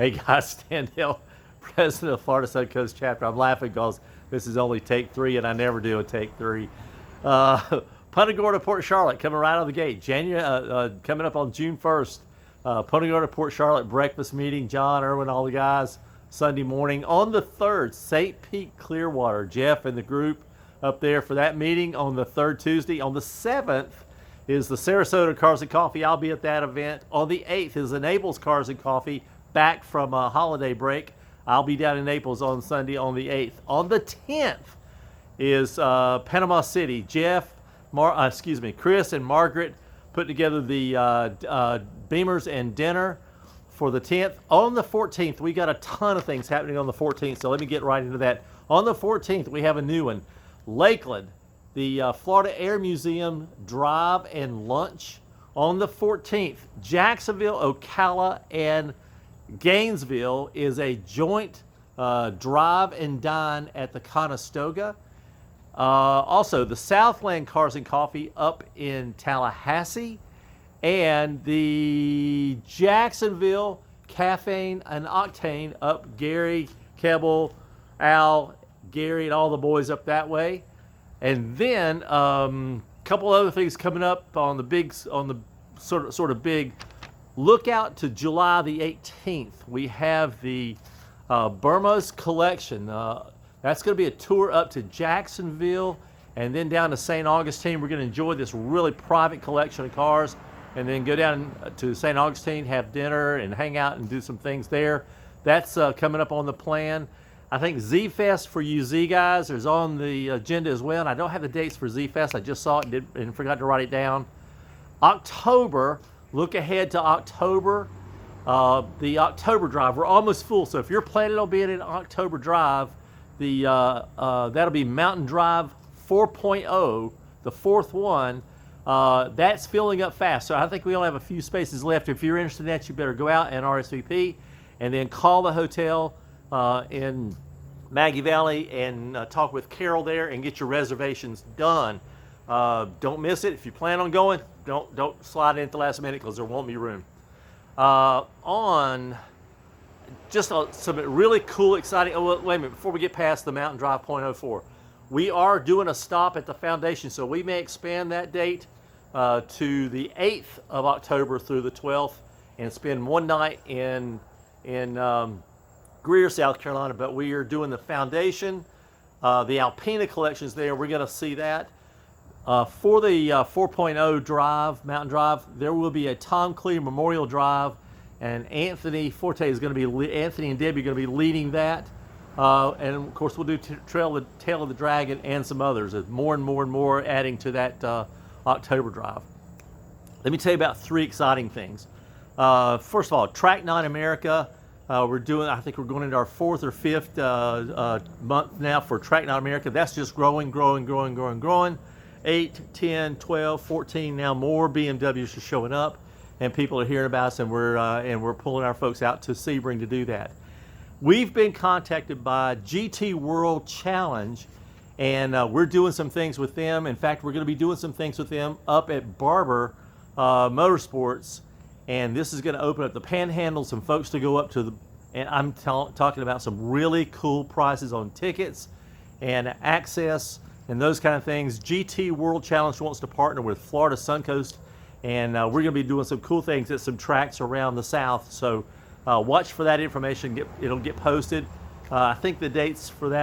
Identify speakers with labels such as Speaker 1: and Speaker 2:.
Speaker 1: Hey guys, Stan Hill, president of Florida Suncoast chapter. I'm laughing because this is only take 3, and I never do a take 3. Punta Gorda, Port Charlotte, coming right out of the gate. Coming up on June 1st. Punta Gorda, Port Charlotte breakfast meeting. John, Irwin, all the guys. Sunday morning. On the 3rd, St. Pete, Clearwater. Jeff and the group up there for that meeting on the 3rd Tuesday. On the 7th is the Sarasota Cars and Coffee. I'll be at that event. On the 8th is the Naples Cars and Coffee, back from a holiday break. I'll be down in Naples on Sunday on the 8th. On the 10th is Panama City. Chris and Margaret put together the Beamers and dinner for the 10th. On the 14th, we got a ton of things happening on the 14th, so let me get right into that. On the 14th, we have a new one. Lakeland, the Florida Air Museum Drive and Lunch. On the 14th, Jacksonville, Ocala, and Gainesville is a joint drive and dine at the Conestoga. Also, the Southland Cars and Coffee up in Tallahassee, and the Jacksonville Caffeine and Octane up Gary, Keble, Al, Gary, and all the boys up that way. And then a couple other things coming up on the sort of big. Look out to July the 18th. We have the Burma's Collection. That's going to be a tour up to Jacksonville and then down to St. Augustine. We're going to enjoy this really private collection of cars and then go down to St. Augustine, have dinner, and hang out and do some things there. That's coming up on the plan. I think Z-Fest for you Z guys is on the agenda as well. And I don't have the dates for Z-Fest. I just saw it and forgot to write it down. October. Look ahead to October, the October Drive. We're almost full, so if you're planning on being in October Drive, that'll be Mountain Drive 4.0, the 4th one. That's filling up fast, so I think we only have a few spaces left. If you're interested in that, you better go out and RSVP, and then call the hotel in Maggie Valley and talk with Carol there and get your reservations done. Don't miss it. If you plan on going, don't slide in at the last minute because there won't be room. On just some really cool, exciting. Oh, wait a minute. Before we get past the Mountain Drive .04, we are doing a stop at the foundation, so we may expand that date to the 8th of October through the 12th and spend one night in Greer, South Carolina. But we are doing the foundation, the Alpina collections there. We're going to see that. For the 4.0 drive, Mountain Drive, there will be a Tom Clear Memorial Drive, and Anthony and Debbie are going to be leading that. And of course, we'll do Tail of the Dragon and some others. There's more and more adding to that October Drive. Let me tell you about 3 exciting things. First of all, Track 9 America. I think we're going into our 4th or 5th month now for Track 9 America. That's just growing. 8, 10, 12, 14, now more BMWs are showing up, and people are hearing about us, and we're pulling our folks out to Sebring to do that. We've been contacted by GT World Challenge, and we're doing some things with them. In fact, we're going to be doing some things with them up at Barber Motorsports, and this is going to open up the Panhandle, some folks to go up to and I'm talking about some really cool prices on tickets and access and those kind of things. GT World Challenge wants to partner with Florida Suncoast, and we're going to be doing some cool things at some tracks around the South. So watch for that information. It'll get posted. I think the dates for that